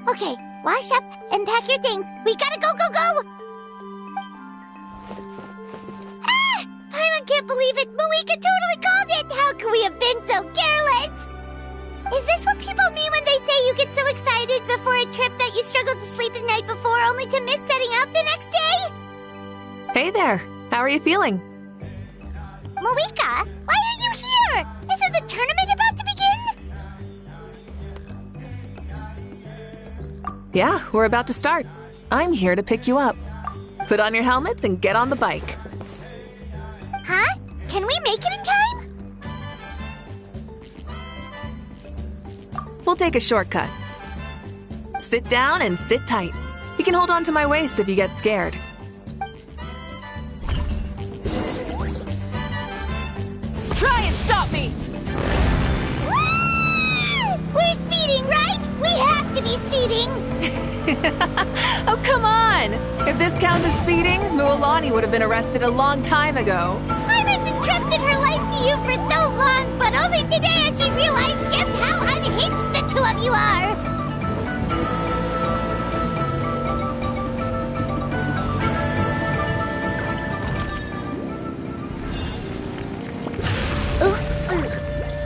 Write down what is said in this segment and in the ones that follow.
Okay, wash up and pack your things. We gotta go, go, go! Ah! I can't believe it! Mavuika totally called it! How could we have been so careless? Is this what people mean when they say you get so excited before a trip that you struggle to sleep the night before only to miss setting out the next day? Hey there! How are you feeling? Mavuika, why are you here? Isn't the tournament about to begin? Yeah, we're about to start. I'm here to pick you up. Put on your helmets and get on the bike. Huh? Can we make it in time? We'll take a shortcut. Sit down and sit tight. You can hold on to my waist if you get scared. Try and stop me! We're speeding, right? We have to be speeding! Oh, come on! If this counts as speeding, Mualani would have been arrested a long time ago. Iris entrusted her life to you for so long, but only today has she realized just how unhinged the two of you are!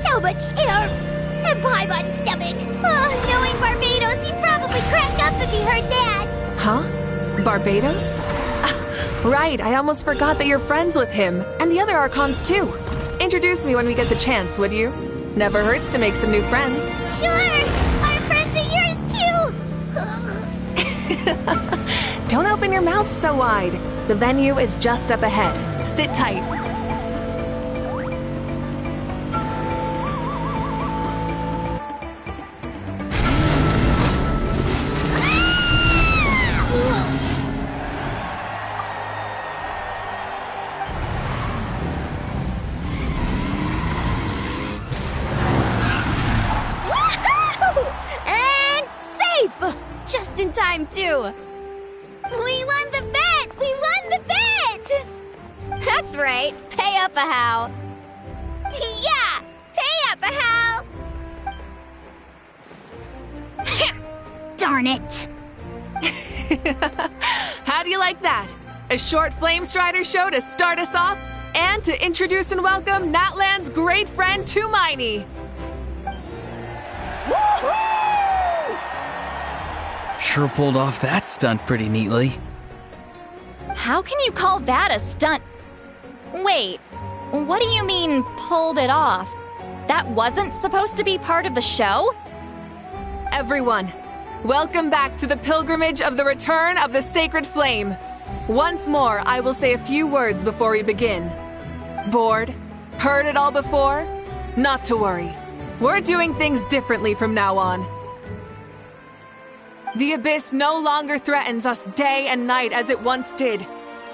So much air! And Paimon's stomach! Oh, knowing Barbados, he'd probably crack up if he heard that! Huh? Barbados? Right, I almost forgot that you're friends with him, and the other Archons too. Introduce me when we get the chance, would you? Never hurts to make some new friends. Sure! Our friends are yours too! Don't open your mouth so wide. The venue is just up ahead. Sit tight. Just in time, too! We won the bet! We won the bet! That's right! Pay up a how! Yeah! Pay up a how! Darn it! How do you like that? A short Flame Strider show to start us off, and to introduce and welcome Natlan's great friend, Tumaini! Sure pulled off that stunt pretty neatly. How can you call that a stunt? Wait, what do you mean, pulled it off? That wasn't supposed to be part of the show? Everyone, welcome back to the pilgrimage of the return of the Sacred Flame. Once more, I will say a few words before we begin. Bored? Heard it all before? Not to worry. We're doing things differently from now on. The abyss no longer threatens us day and night as it once did.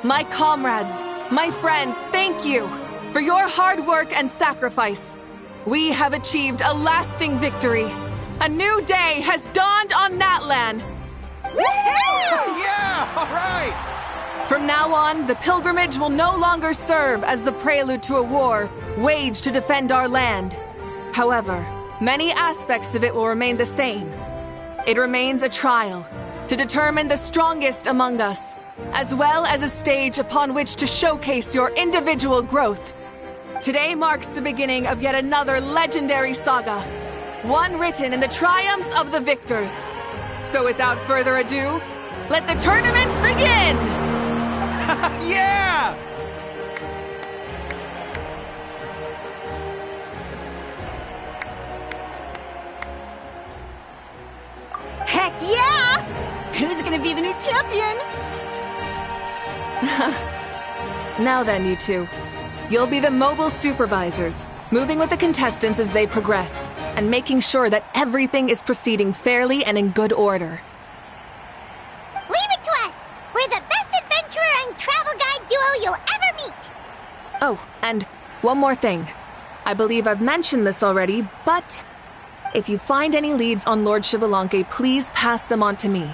My comrades, my friends, thank you for your hard work and sacrifice. We have achieved a lasting victory. A new day has dawned on Natlan. Yeah! All right! From now on, the pilgrimage will no longer serve as the prelude to a war waged to defend our land. However, many aspects of it will remain the same. It remains a trial to determine the strongest among us, as well as a stage upon which to showcase your individual growth. Today marks the beginning of yet another legendary saga, one written in the triumphs of the victors. So without further ado, let the tournament begin! Yeah! Heck yeah! Who's gonna be the new champion? Now then, you two. You'll be the mobile supervisors, moving with the contestants as they progress, and making sure that everything is proceeding fairly and in good order. Leave it to us! We're the best adventurer and travel guide duo you'll ever meet! Oh, and one more thing. I believe I've mentioned this already, but if you find any leads on Lord Xbalanque, please pass them on to me.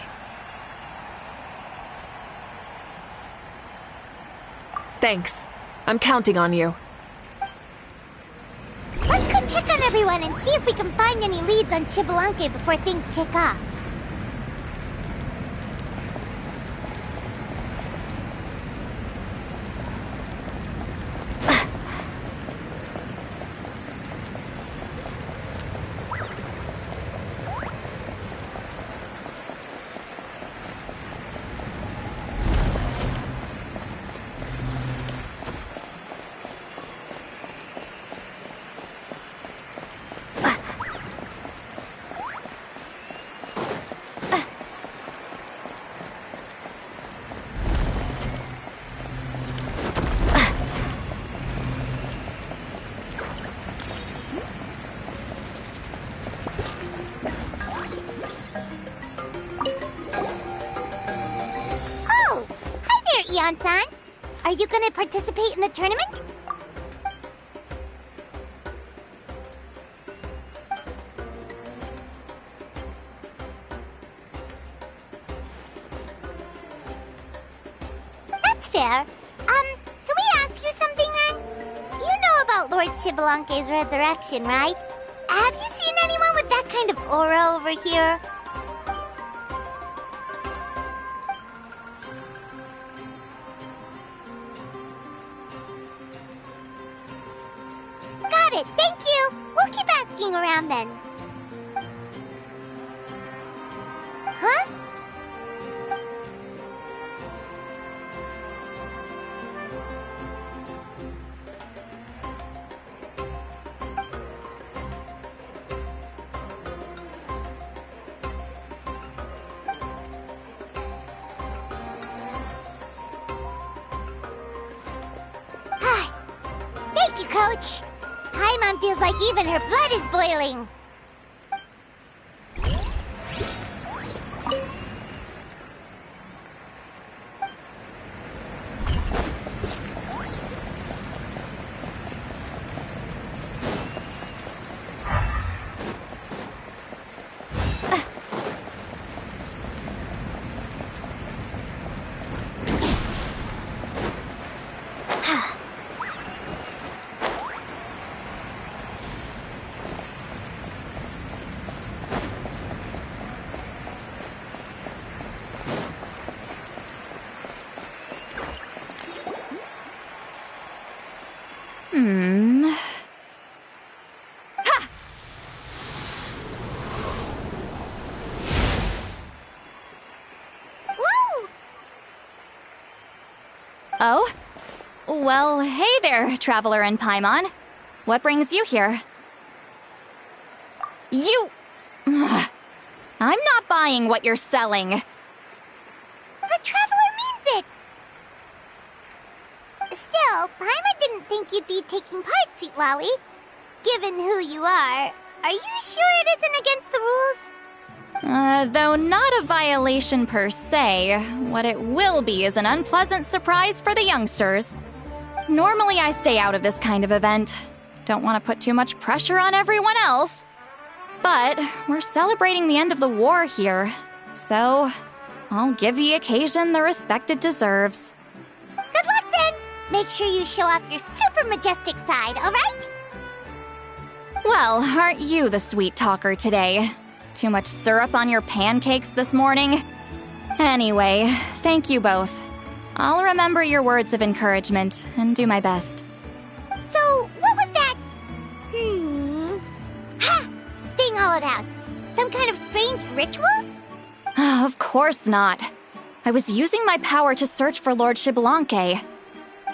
Thanks. I'm counting on you. Let's go check on everyone and see if we can find any leads on Xbalanque before things kick off. Leon-san? Are you gonna participate in the tournament? That's fair. Can we ask you something then? You know about Lord Shibalanke's resurrection, right? Have you seen anyone with that kind of aura over here? Got it, thank you! We'll keep asking around then. Huh? Thank you, Coach. Paimon feels like even her blood is boiling. Woo! Oh? Well, hey there, Traveler and Paimon. What brings you here? You... Ugh. I'm not buying what you're selling. The Traveler means it! Still, Paimon didn't think you'd be taking part, Sweet Lolly. Given who you are you sure it isn't against the rules? Though not a violation per se, what it will be is an unpleasant surprise for the youngsters. Normally I stay out of this kind of event. Don't want to put too much pressure on everyone else. But we're celebrating the end of the war here, so I'll give the occasion the respect it deserves. Good luck then! Make sure you show off your super majestic side, alright? Well, aren't you the sweet talker today? Too much syrup on your pancakes this morning? Anyway, thank you both. I'll remember your words of encouragement and do my best. So, what was that? Ha! Thing all about? Some kind of strange ritual? Of course not. I was using my power to search for Lord Shibalanke.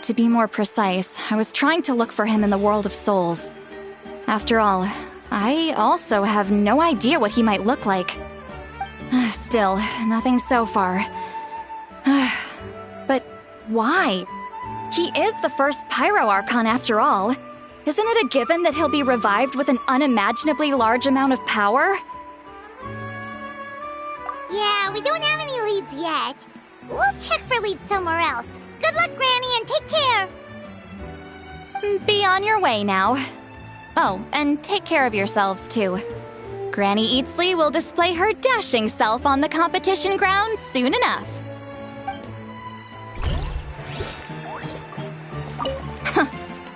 To be more precise, I was trying to look for him in the world of souls. After all, I also have no idea what he might look like. Still, nothing so far. But why? He is the first Pyro Archon after all. Isn't it a given that he'll be revived with an unimaginably large amount of power? Yeah, we don't have any leads yet. We'll check for leads somewhere else. Good luck, Granny, and take care! Be on your way now. Oh, and take care of yourselves, too. Granny Eatsley will display her dashing self on the competition grounds soon enough.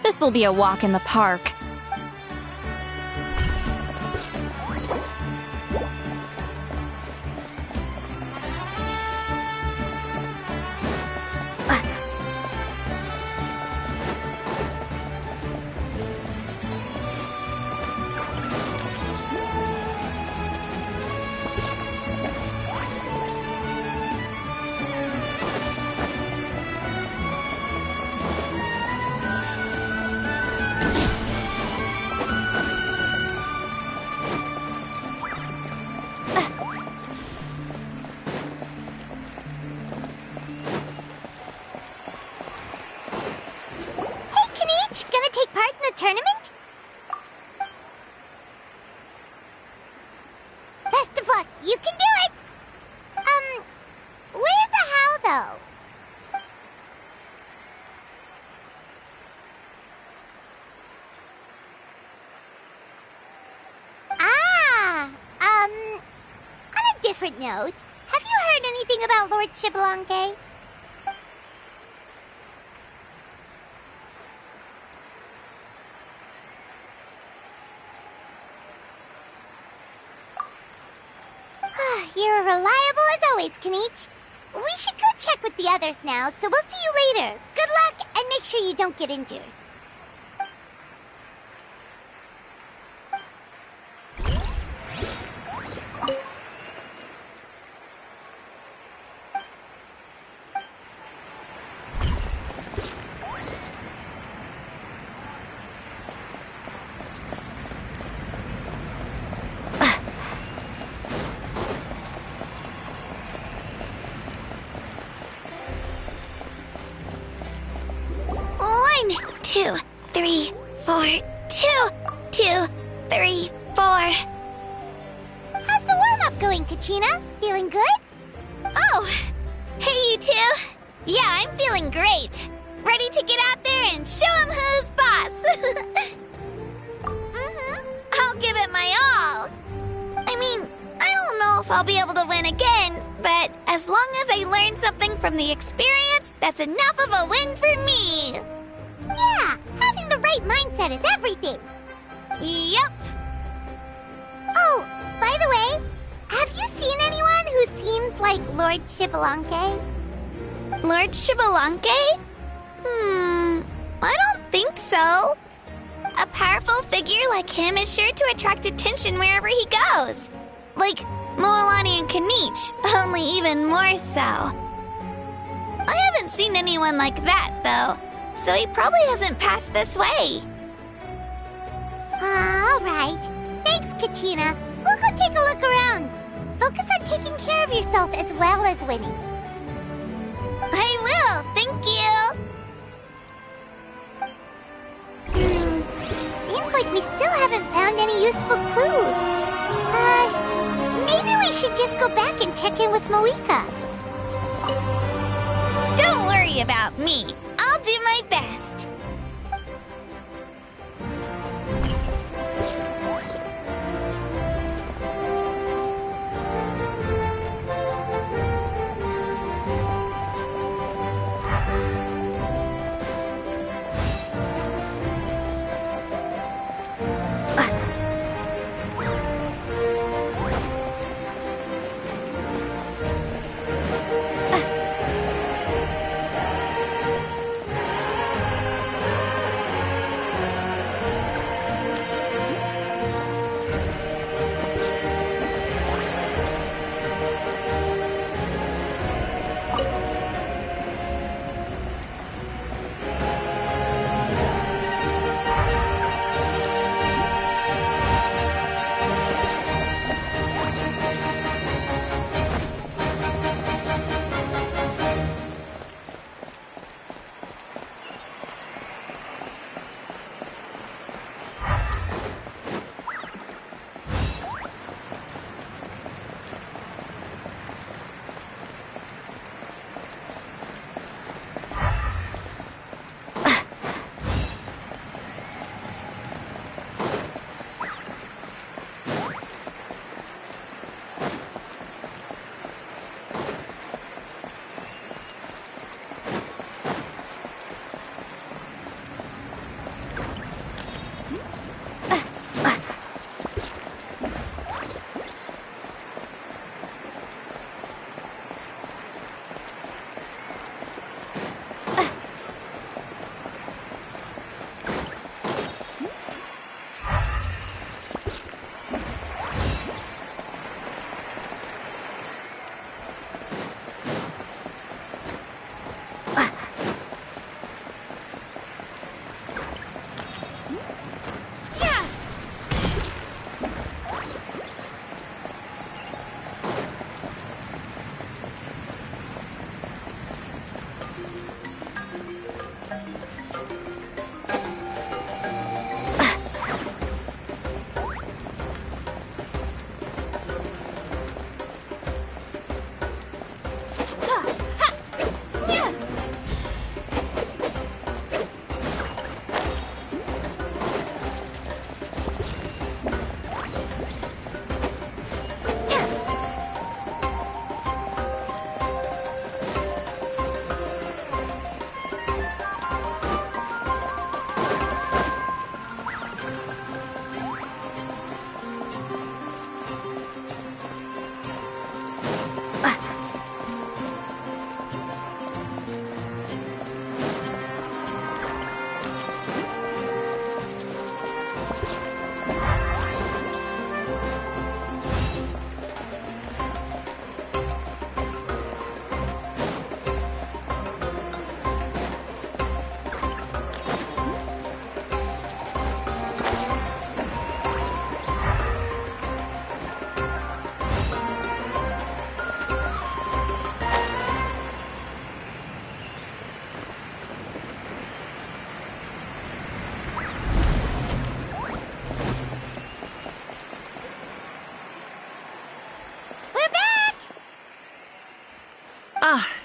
This'll be a walk in the park. Gonna take part in the tournament? Best of luck, you can do it! Where's the how, though? different note, have you heard anything about Lord Shibalanke? You're reliable as always, Kanichi. We should go check with the others now, so we'll see you later. Good luck, and make sure you don't get injured. Two, three, four. 2, 2, 3, 4. How's the warm-up going, Kachina? Feeling good? Oh, hey you two. Yeah, I'm feeling great. Ready to get out there and show 'em who's boss. I'll give it my all. I mean, I don't know if I'll be able to win again, but as long as I learn something from the experience, that's enough of a win for me. Yeah, having the right mindset is everything. Yep. Oh, by the way, have you seen anyone who seems like Lord Shibalanke? Lord Shibalanke? I don't think so. A powerful figure like him is sure to attract attention wherever he goes. Like Moalani and Kanich, only even more so. I haven't seen anyone like that, though, so he probably hasn't passed this way. All right. Thanks, Kachina. We'll go take a look around. Focus on taking care of yourself as well as winning. I will, thank you. Seems like we still haven't found any useful clues. Maybe we should just go back and check in with Mavuika. Don't worry about me. I'll do my best.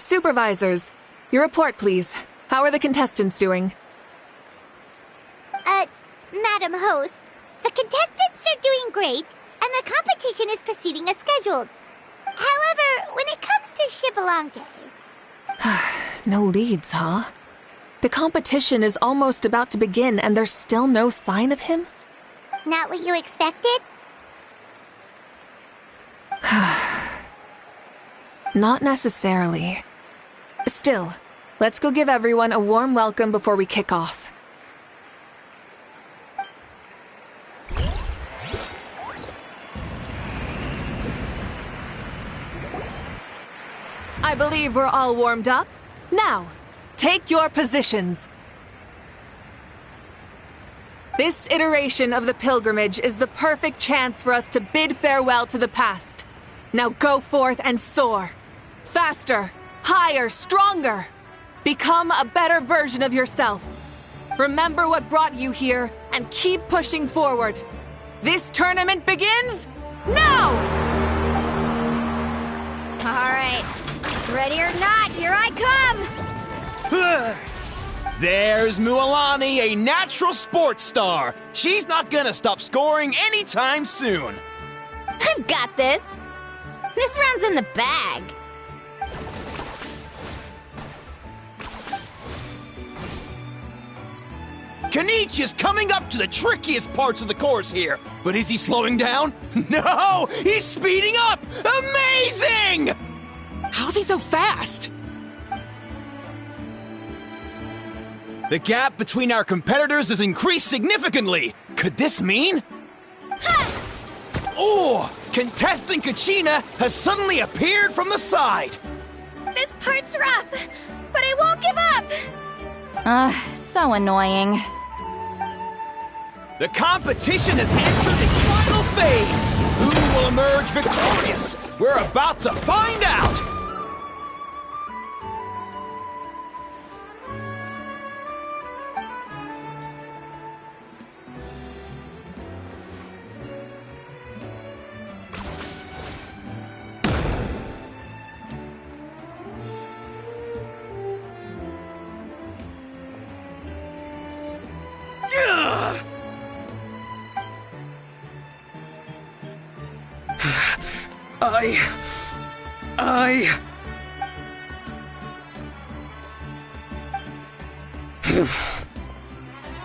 Supervisors, your report, please. How are the contestants doing? Madam Host, the contestants are doing great, and the competition is proceeding as scheduled. However, when it comes to Shibalanke... No leads, huh? The competition is almost about to begin, and there's still no sign of him? Not what you expected? Not necessarily. Still, let's go give everyone a warm welcome before we kick off. I believe we're all warmed up. Now, take your positions. This iteration of the pilgrimage is the perfect chance for us to bid farewell to the past. Now go forth and soar. Faster, higher, stronger. Become a better version of yourself. Remember what brought you here and keep pushing forward. This tournament begins now! All right. Ready or not, here I come! There's Mualani, a natural sports star. She's not gonna stop scoring anytime soon. I've got this. This round's in the bag. Kanich is coming up to the trickiest parts of the course here. But is he slowing down? No! He's speeding up! Amazing! How's he so fast? The gap between our competitors has increased significantly. Could this mean? Oh! Contestant Kachina has suddenly appeared from the side. This part's rough, but I won't give up. So annoying. The competition has entered its final phase. Who will emerge victorious? We're about to find out.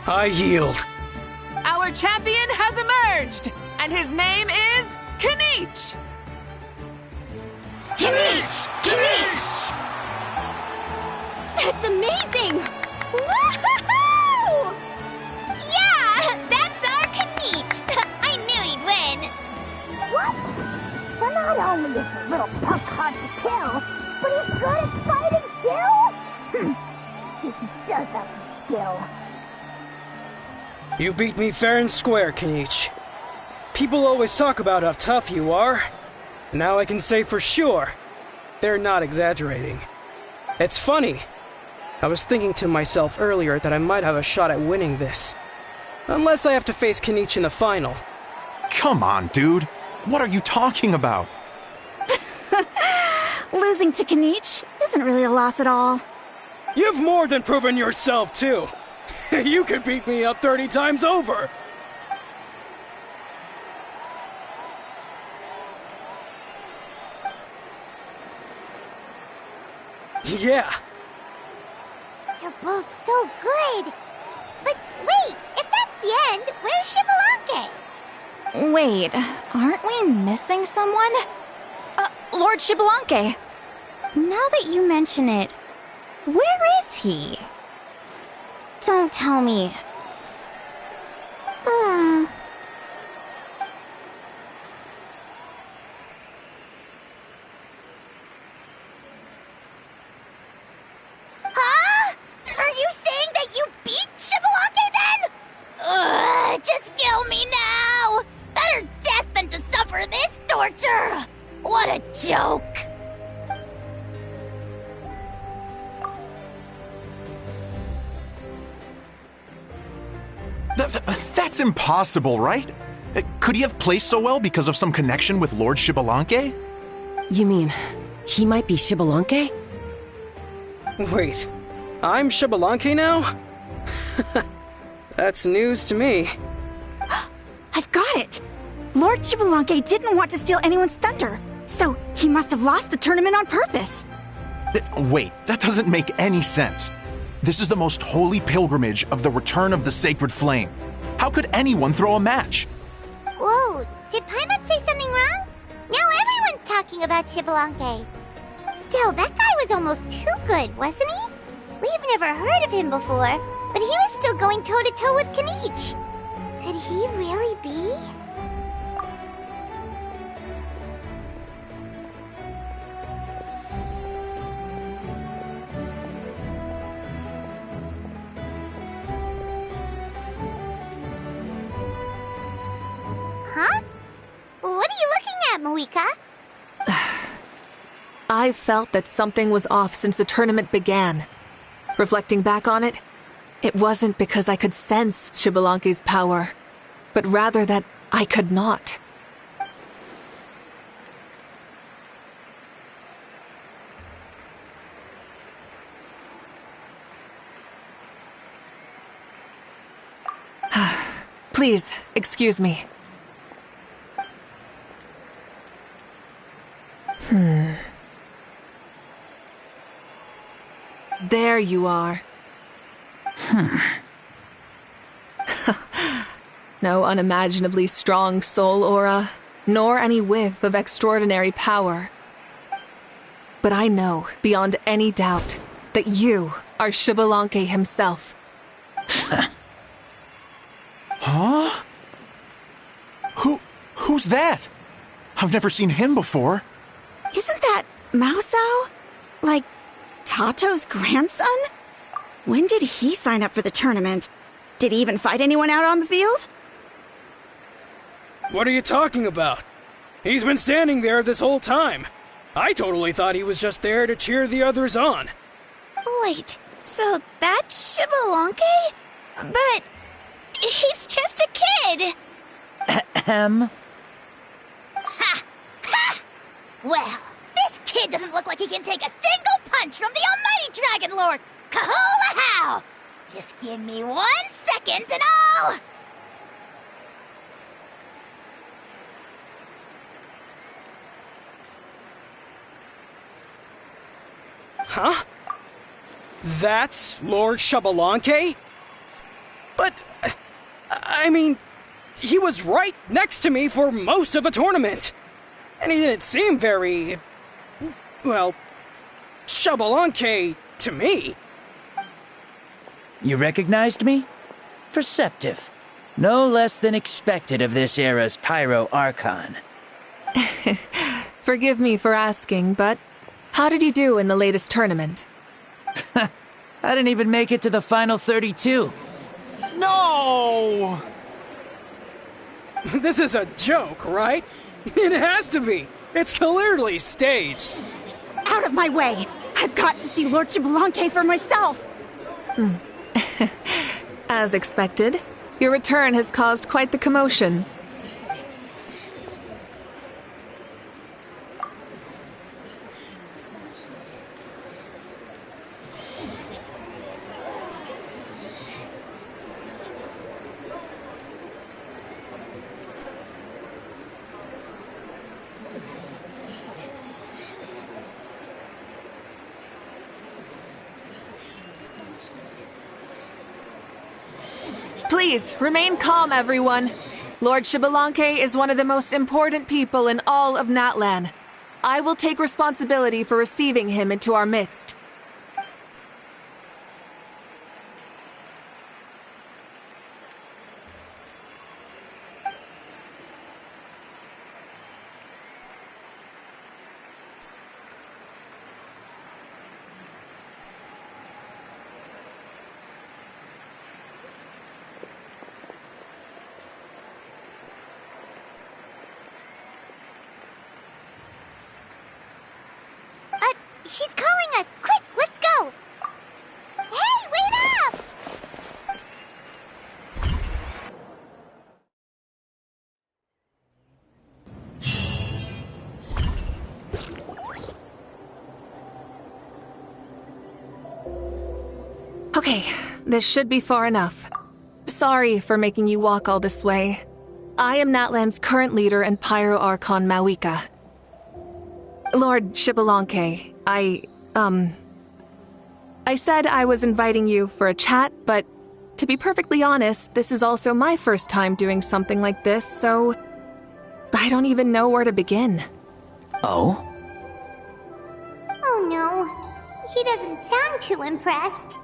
I yield. Our champion has emerged, and his name is Kanich! Kanich! Kanich! That's amazing! Woohoo! Yeah, that's our Kanich. I knew he'd win. What? Well, not only is the little punk hard to kill, but he's good at fighting too? He does have skill. You beat me fair and square, Kanich. People always talk about how tough you are. Now I can say for sure, they're not exaggerating. It's funny. I was thinking to myself earlier that I might have a shot at winning this. Unless I have to face Kanich in the final. Come on, dude. What are you talking about? Losing to Kanich isn't really a loss at all. You've more than proven yourself, too. You could beat me up 30 times over. Yeah. You're both so good. But wait, if that's the end, where's Shibalanke? Wait, aren't we missing someone? Lord Shibalanke. Now that you mention it, where is he? Don't tell me. Huh? Are you saying that you beat Shibalanke then? Ugh, just kill me now! Better death than to suffer this torture! What a joke! That's impossible, right? Could he have placed so well because of some connection with Lord Shibalanke? You mean, he might be Shibalanke? Wait, I'm Xbalanque now? That's news to me. I've got it! Lord Xbalanque didn't want to steal anyone's thunder, so he must have lost the tournament on purpose. Wait, that doesn't make any sense. This is the most holy pilgrimage of the return of the sacred flame. How could anyone throw a match? Whoa, did Paimon say something wrong? Now everyone's talking about Xbalanque. Still, that guy was almost too good, wasn't he? We've never heard of him before, but he was still going toe-to-toe with Kanich. Could he really be? Huh? What are you looking at, Mavuika? I felt that something was off since the tournament began. Reflecting back on it, it wasn't because I could sense Xbalanque's power, but rather that I could not. Please, excuse me. There you are. No unimaginably strong soul aura, nor any whiff of extraordinary power. But I know, beyond any doubt, that you are Xbalanque himself. Huh? Who's that? I've never seen him before. Isn't that Mausao? Like, Tato's grandson? When did he sign up for the tournament? Did he even fight anyone out on the field? What are you talking about? He's been standing there this whole time. I totally thought he was just there to cheer the others on. Wait, so that's Xbalanque? But he's just a kid. Ahem. Ha! Ha! Well, this kid doesn't look like he can take a single punch from the almighty Dragon Lord! Kahula how! Just give me 1 second and I'll... Huh? That's Lord Xbalanque? But, I mean, he was right next to me for most of the tournament. And he didn't seem very, well, Xbalanque to me. You recognized me? Perceptive. No less than expected of this era's Pyro Archon. Forgive me for asking, but how did you do in the latest tournament? I didn't even make it to the final 32. No! This is a joke, right? It has to be. It's clearly staged. Out of my way! I've got to see Lord Xbalanque for myself! As expected, your return has caused quite the commotion. Please, remain calm, everyone. Lord Xbalanque is one of the most important people in all of Natlan. I will take responsibility for receiving him into our midst. She's calling us! Quick, let's go! Hey, wait up! Okay, this should be far enough. Sorry for making you walk all this way. I am Natlan's current leader and Pyro Archon Mavuika. Lord Xbalanque, I said I was inviting you for a chat, but to be perfectly honest, this is also my first time doing something like this, so I don't even know where to begin. Oh? Oh no, he doesn't sound too impressed.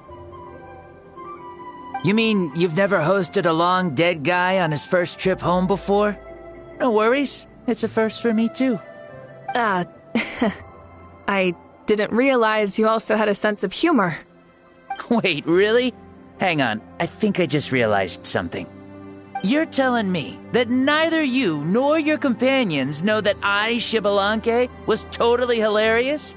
You mean you've never hosted a long dead guy on his first trip home before? No worries, it's a first for me too. I didn't realize you also had a sense of humor. Wait, really? Hang on, I think I just realized something. You're telling me that neither you nor your companions know that I, Xbalanque, was totally hilarious?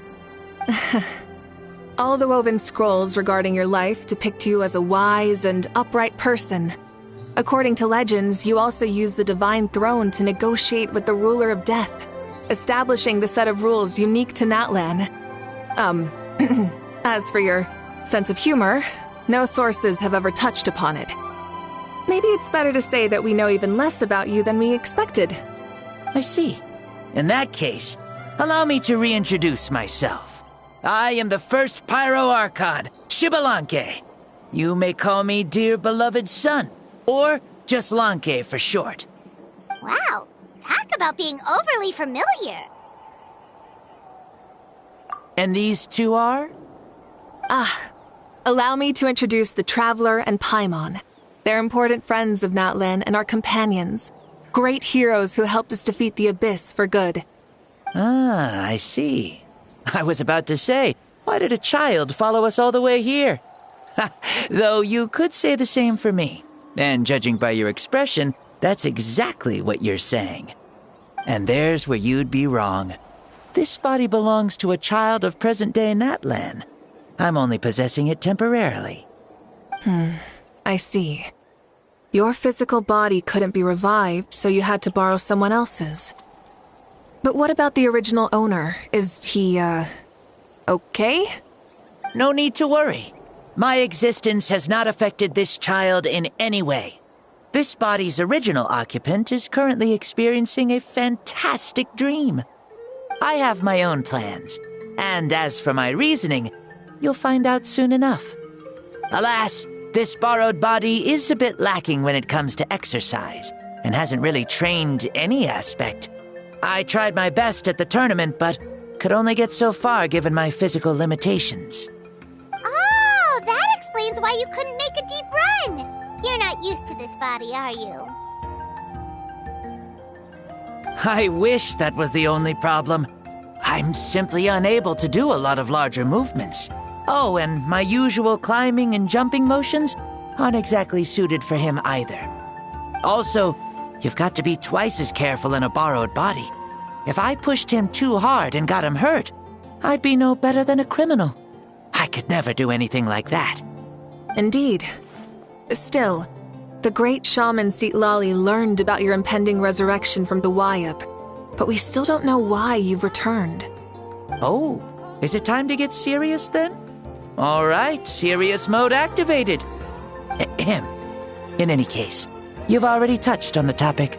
All the woven scrolls regarding your life depict you as a wise and upright person. According to legends, you also use the divine throne to negotiate with the ruler of death, establishing the set of rules unique to Natlan. As for your sense of humor, no sources have ever touched upon it. Maybe it's better to say that we know even less about you than we expected. I see. In that case, allow me to reintroduce myself. I am the first Pyro Archon, Xbalanque. You may call me dear beloved son, or just Lanque for short. Wow, talk about being overly familiar. And these two are? Allow me to introduce the Traveler and Paimon. They're important friends of Natlan and our companions. Great heroes who helped us defeat the Abyss for good. Ah, I see. I was about to say, why did a child follow us all the way here? Though you could say the same for me. And judging by your expression, that's exactly what you're saying. And there's where you'd be wrong. This body belongs to a child of present-day Natlan. I'm only possessing it temporarily. I see. Your physical body couldn't be revived, so you had to borrow someone else's. But what about the original owner? Is he, okay? No need to worry. My existence has not affected this child in any way. This body's original occupant is currently experiencing a fantastic dream. I have my own plans, and as for my reasoning, you'll find out soon enough. Alas, this borrowed body is a bit lacking when it comes to exercise, and hasn't really trained any aspect. I tried my best at the tournament, but could only get so far given my physical limitations. Oh, that explains why you couldn't make a deep run. You're not used to this body, are you? I wish that was the only problem. I'm simply unable to do a lot of larger movements. Oh, and my usual climbing and jumping motions aren't exactly suited for him either. Also, you've got to be twice as careful in a borrowed body. If I pushed him too hard and got him hurt, I'd be no better than a criminal. I could never do anything like that. Indeed. Still, the great shaman Citlali learned about your impending resurrection from the Wayup, but we still don't know why you've returned. Oh, is it time to get serious then? All right, serious mode activated. Ahem. In any case, you've already touched on the topic.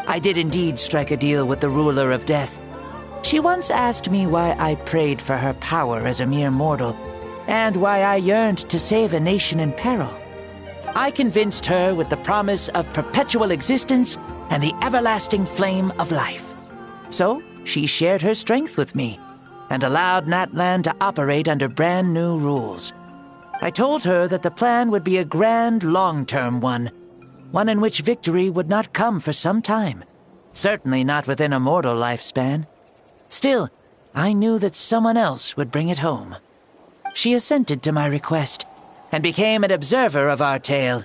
I did indeed strike a deal with the ruler of death. She once asked me why I prayed for her power as a mere mortal, and why I yearned to save a nation in peril. I convinced her with the promise of perpetual existence and the everlasting flame of life. So she shared her strength with me, and allowed Natlan to operate under brand new rules. I told her that the plan would be a grand, long-term one in which victory would not come for some time, certainly not within a mortal lifespan. Still, I knew that someone else would bring it home. She assented to my request, and became an observer of our tale.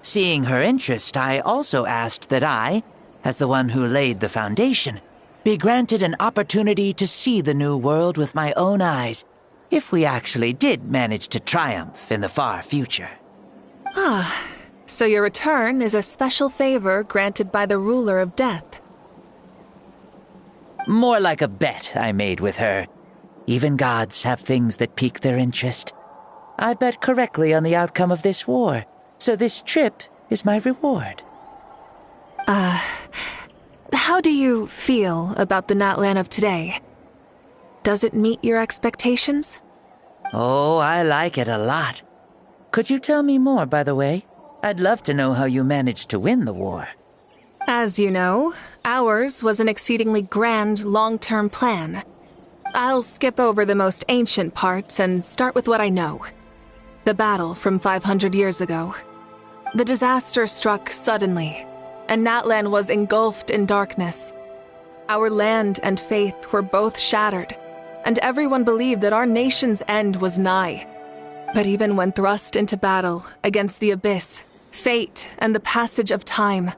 Seeing her interest, I also asked that I, as the one who laid the foundation, be granted an opportunity to see the new world with my own eyes, if we actually did manage to triumph in the far future. So your return is a special favor granted by the ruler of death. More like a bet I made with her. Even gods have things that pique their interest. I bet correctly on the outcome of this war, so this trip is my reward. How do you feel about the Natlan of today? Does it meet your expectations? Oh, I like it a lot. Could you tell me more, by the way? I'd love to know how you managed to win the war. As you know, ours was an exceedingly grand, long-term plan. I'll skip over the most ancient parts and start with what I know. The battle from 500 years ago. The disaster struck suddenly, and Natlan was engulfed in darkness. Our land and faith were both shattered, and everyone believed that our nation's end was nigh. But even when thrust into battle against the abyss, fate, and the passage of time,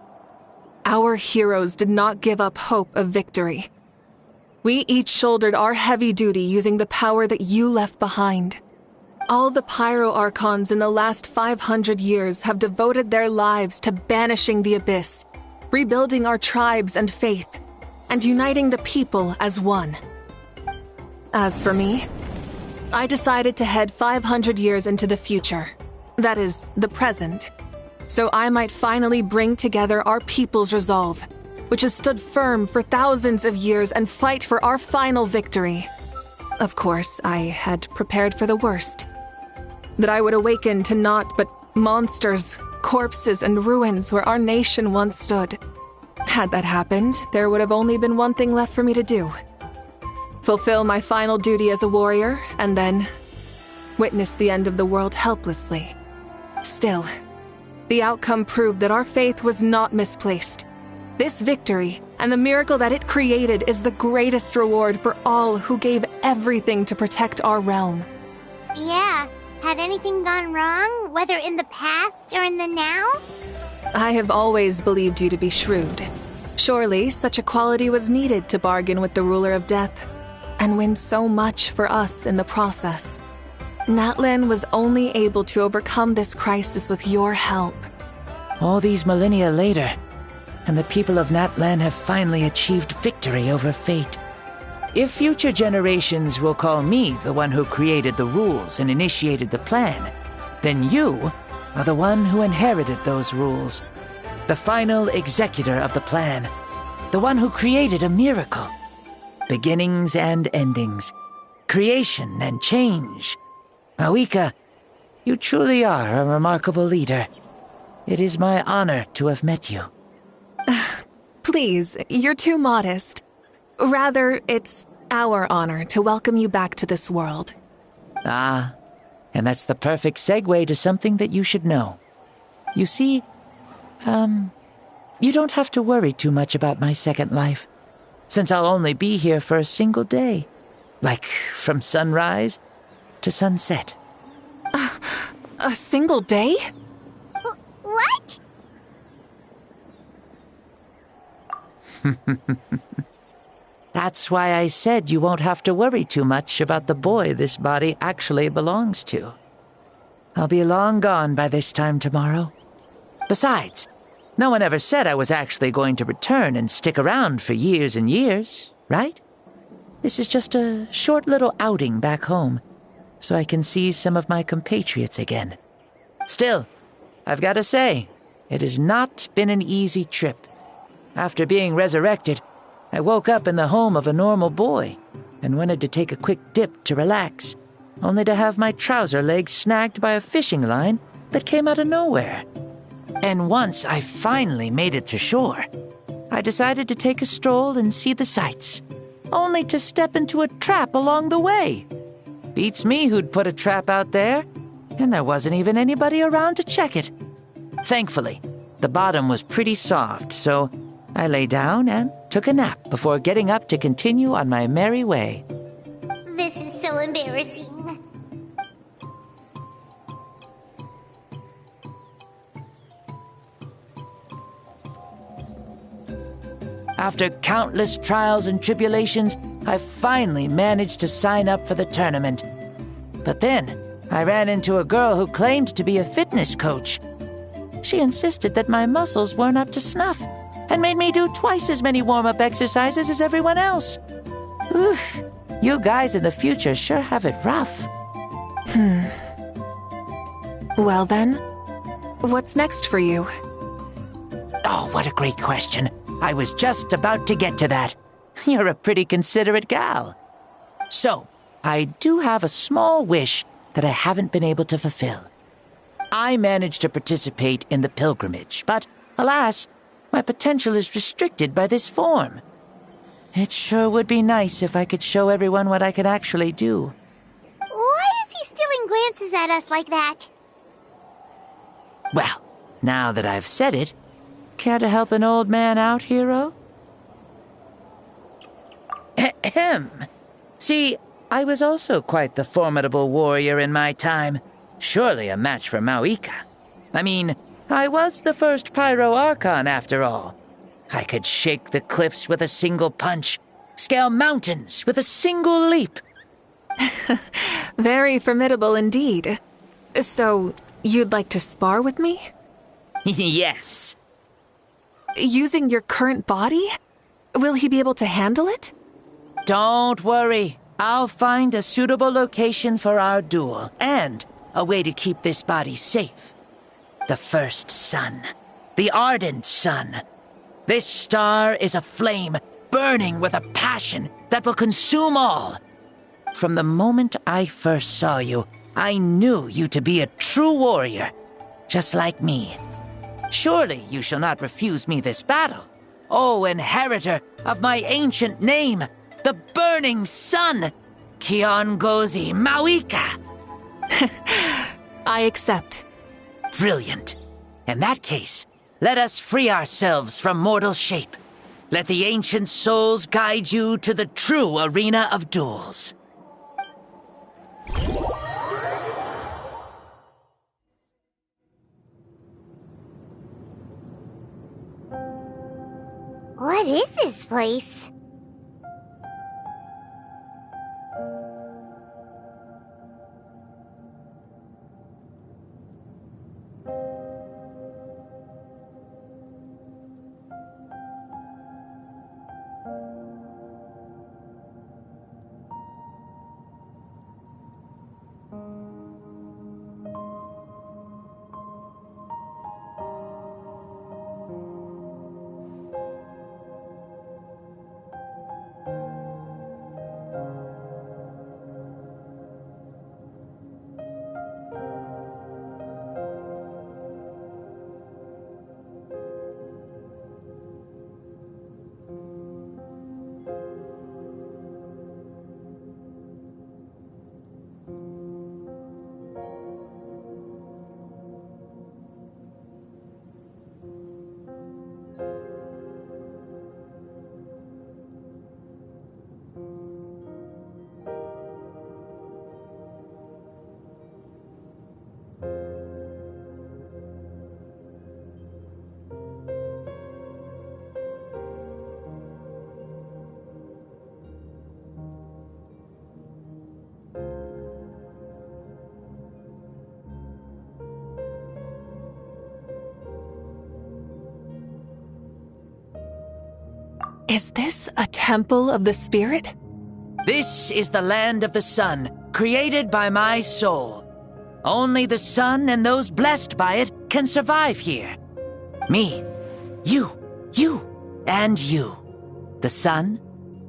our heroes did not give up hope of victory. We each shouldered our heavy duty using the power that you left behind. All the Pyro Archons in the last 500 years have devoted their lives to banishing the abyss, rebuilding our tribes and faith, and uniting the people as one. As for me, I decided to head 500 years into the future, that is, the present, so I might finally bring together our people's resolve, which has stood firm for thousands of years, and fight for our final victory. Of course, I had prepared for the worst. That I would awaken to naught but monsters, corpses, and ruins where our nation once stood. Had that happened, there would have only been one thing left for me to do. Fulfill my final duty as a warrior, and then witness the end of the world helplessly. Still, the outcome proved that our faith was not misplaced. This victory, and the miracle that it created, is the greatest reward for all who gave everything to protect our realm. Yeah, had anything gone wrong, whether in the past or in the now? I have always believed you to be shrewd. Surely, such a quality was needed to bargain with the ruler of death, and win so much for us in the process. Natlan was only able to overcome this crisis with your help. All these millennia later, and the people of Natlan have finally achieved victory over fate. If future generations will call me the one who created the rules and initiated the plan, then you are the one who inherited those rules. The final executor of the plan. The one who created a miracle. Beginnings and endings. Creation and change. Mavuika, you truly are a remarkable leader. It is my honor to have met you. Please, you're too modest. Rather, it's our honor to welcome you back to this world. Ah, and that's the perfect segue to something that you should know. You see, you don't have to worry too much about my second life, since I'll only be here for a single day. Like, from sunrise to sunset. A single day? What? That's why I said you won't have to worry too much about the boy this body actually belongs to. I'll be long gone by this time tomorrow. Besides, no one ever said I was actually going to return and stick around for years and years, right? This is just a short little outing back home, so I can see some of my compatriots again. Still, I've got to say, it has not been an easy trip. After being resurrected, I woke up in the home of a normal boy and wanted to take a quick dip to relax, only to have my trouser legs snagged by a fishing line that came out of nowhere. And once I finally made it to shore, I decided to take a stroll and see the sights, only to step into a trap along the way. Beats me who'd put a trap out there, and there wasn't even anybody around to check it. Thankfully, the bottom was pretty soft, so I lay down and took a nap before getting up to continue on my merry way. This is so embarrassing. After countless trials and tribulations, I finally managed to sign up for the tournament. But then, I ran into a girl who claimed to be a fitness coach. She insisted that my muscles weren't up to snuff, and made me do twice as many warm-up exercises as everyone else. Oof, you guys in the future sure have it rough. Well then, what's next for you? Oh, what a great question. I was just about to get to that. You're a pretty considerate gal. So, I do have a small wish that I haven't been able to fulfill. I managed to participate in the pilgrimage, but alas, my potential is restricted by this form. It sure would be nice if I could show everyone what I can actually do. Why is he stealing glances at us like that? Well, now that I've said it, care to help an old man out, hero? Ahem. See, I was also quite the formidable warrior in my time. Surely a match for Mavuika. I mean, I was the first Pyro Archon after all. I could shake the cliffs with a single punch, scale mountains with a single leap. Very formidable indeed. So, you'd like to spar with me? Yes. Using your current body? Will he be able to handle it? Don't worry. I'll find a suitable location for our duel, and a way to keep this body safe. The first sun. The ardent sun. This star is a flame, burning with a passion that will consume all. From the moment I first saw you, I knew you to be a true warrior, just like me. Surely you shall not refuse me this battle, O inheritor of my ancient name, the burning sun, Kiongozi Mavuika. I accept. Brilliant. In that case, let us free ourselves from mortal shape. Let the ancient souls guide you to the true arena of duels. What is this place? Is this a temple of the spirit? This is the land of the sun, created by my soul. Only the sun and those blessed by it can survive here. Me, you, and you. The sun,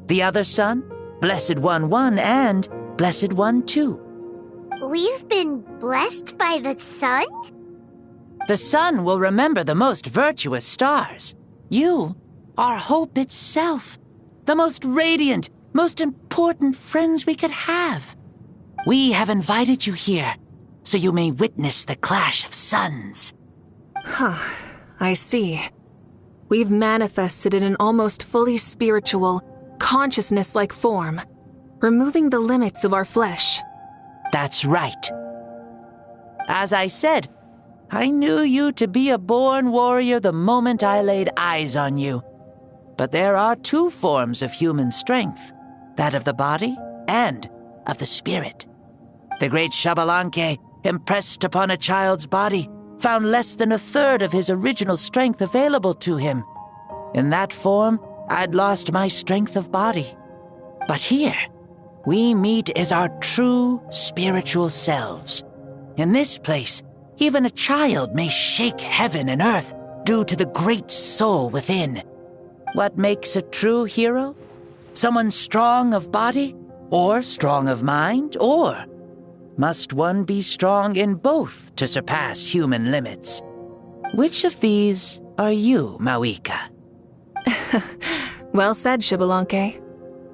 the other sun, Blessed One 1, and Blessed One 2. We've been blessed by the sun? The sun will remember the most virtuous stars. You are hope itself, the most radiant, most important friends we could have. We have invited you here, so you may witness the clash of suns. Huh, I see. We've manifested in an almost fully spiritual, consciousness-like form, removing the limits of our flesh. That's right. As I said, I knew you to be a born warrior the moment I laid eyes on you. But there are two forms of human strength, that of the body and of the spirit. The great Xbalanque, impressed upon a child's body, found less than a third of his original strength available to him. In that form, I'd lost my strength of body. But here, we meet as our true spiritual selves. In this place, Even a child may shake heaven and earth due to the great soul within. What makes a true hero? Someone strong of body, or strong of mind, or must one be strong in both to surpass human limits? Which of these are you, Mavuika? Well said, Xbalanque.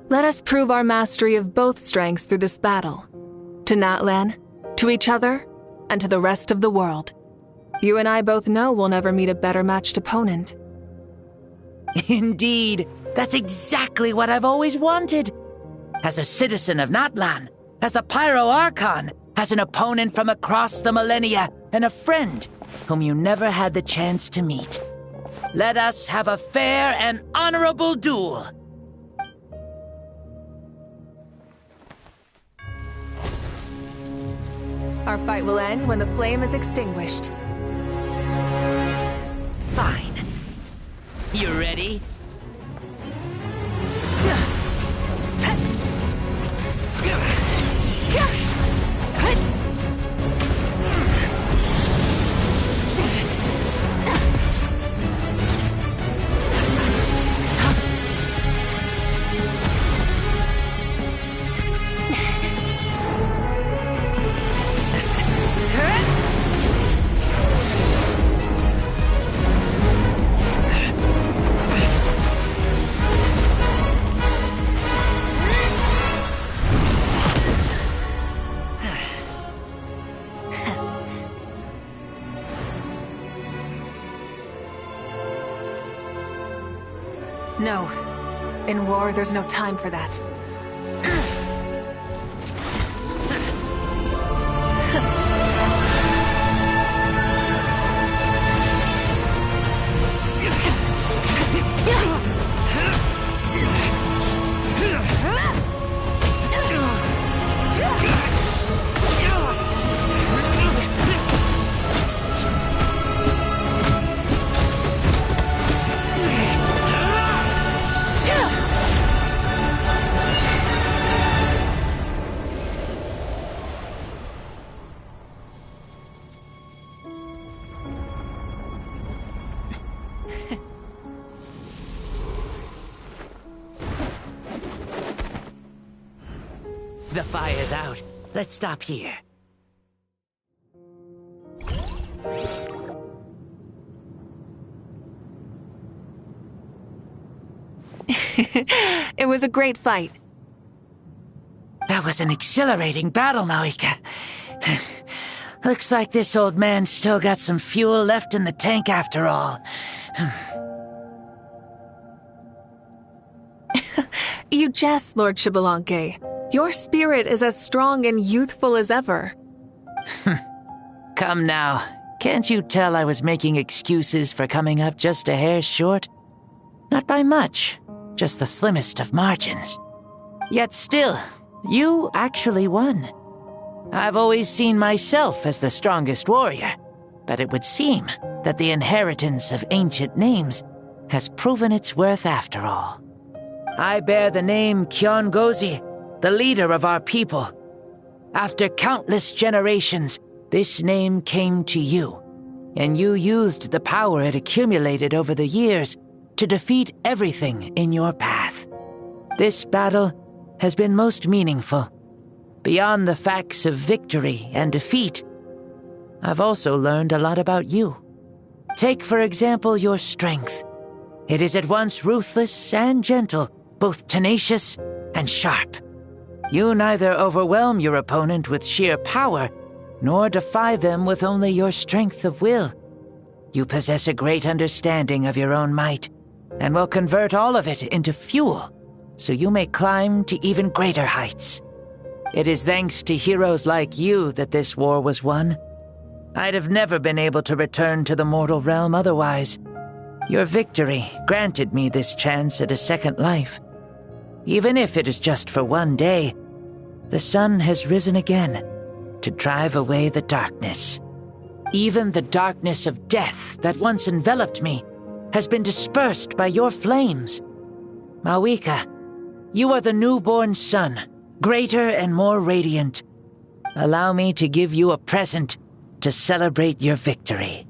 Let us prove our mastery of both strengths through this battle. To Natlan, to each other, and to the rest of the world. You and I both know we'll never meet a better matched opponent. Indeed, that's exactly what I've always wanted. As a citizen of Natlan, as the Pyro Archon, as an opponent from across the millennia, and a friend whom you never had the chance to meet. Let us have a fair and honorable duel. Our fight will end when the flame is extinguished. Fine. You ready? No. In war, there's no time for that. The fire's out. Let's stop here. It was a great fight. That was an exhilarating battle, Mavuika. Looks like this old man's still got some fuel left in the tank after all. You jest, Lord Xbalanque. Your spirit is as strong and youthful as ever. Come now. Can't you tell I was making excuses for coming up just a hair short? Not by much, just the slimmest of margins. Yet still, you actually won. I've always seen myself as the strongest warrior, but it would seem that the inheritance of ancient names has proven its worth after all. I bear the name Kiongozi, the leader of our people. After countless generations, this name came to you, and you used the power it accumulated over the years to defeat everything in your path. This battle has been most meaningful. Beyond the facts of victory and defeat, I've also learned a lot about you. Take, for example, your strength. It is at once ruthless and gentle, both tenacious and sharp. You neither overwhelm your opponent with sheer power, nor defy them with only your strength of will. You possess a great understanding of your own might, and will convert all of it into fuel, so you may climb to even greater heights. It is thanks to heroes like you that this war was won. I'd have never been able to return to the mortal realm otherwise. Your victory granted me this chance at a second life. Even if it is just for one day, the sun has risen again to drive away the darkness. Even the darkness of death that once enveloped me has been dispersed by your flames. Mavuika, you are the newborn sun, greater and more radiant. Allow me to give you a present to celebrate your victory.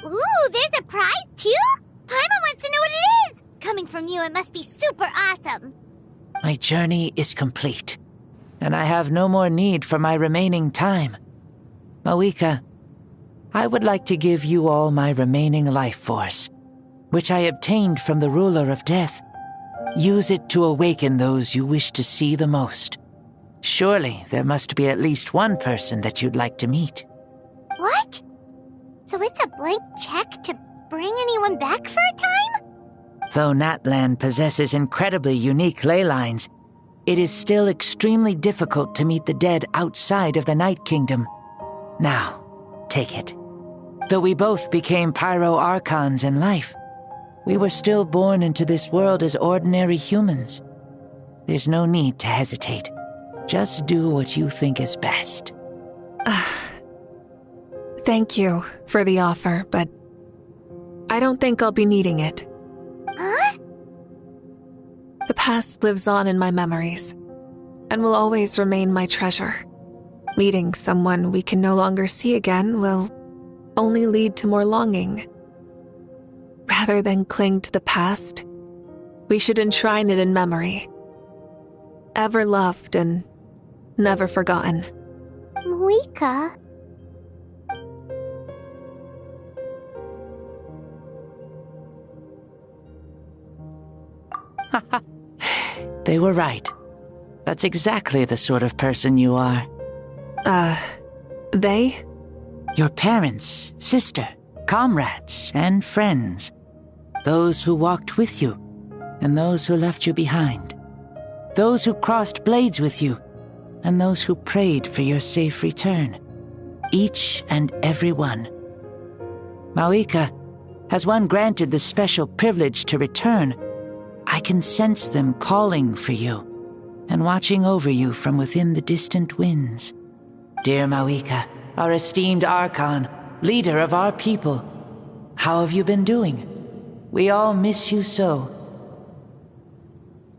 Ooh, there's a prize, too? Paimon wants to know what it is! Coming from you, it must be super awesome. My journey is complete, and I have no more need for my remaining time. Mavuika, I would like to give you all my remaining life force, which I obtained from the ruler of death. Use it to awaken those you wish to see the most. Surely there must be at least one person that you'd like to meet. What? So it's a blank check to bring anyone back for a time? Though Natlan possesses incredibly unique ley lines, it is still extremely difficult to meet the dead outside of the Night Kingdom. Now, take it. Though we both became Pyro-Archons in life, we were still born into this world as ordinary humans. There's no need to hesitate. Just do what you think is best. Thank you for the offer, but I don't think I'll be needing it. Huh? The past lives on in my memories, and will always remain my treasure. Meeting someone we can no longer see again will only lead to more longing. Rather than cling to the past, we should enshrine it in memory. Ever loved and never forgotten. Mavuika? They were right. That's exactly the sort of person you are. They? Your parents, sister, comrades, and friends. Those who walked with you, and those who left you behind. Those who crossed blades with you, and those who prayed for your safe return. Each and every one. Mavuika, has one granted the special privilege to return, I can sense them calling for you, and watching over you from within the distant winds. Dear Mavuika, our esteemed Archon, leader of our people, how have you been doing? We all miss you so.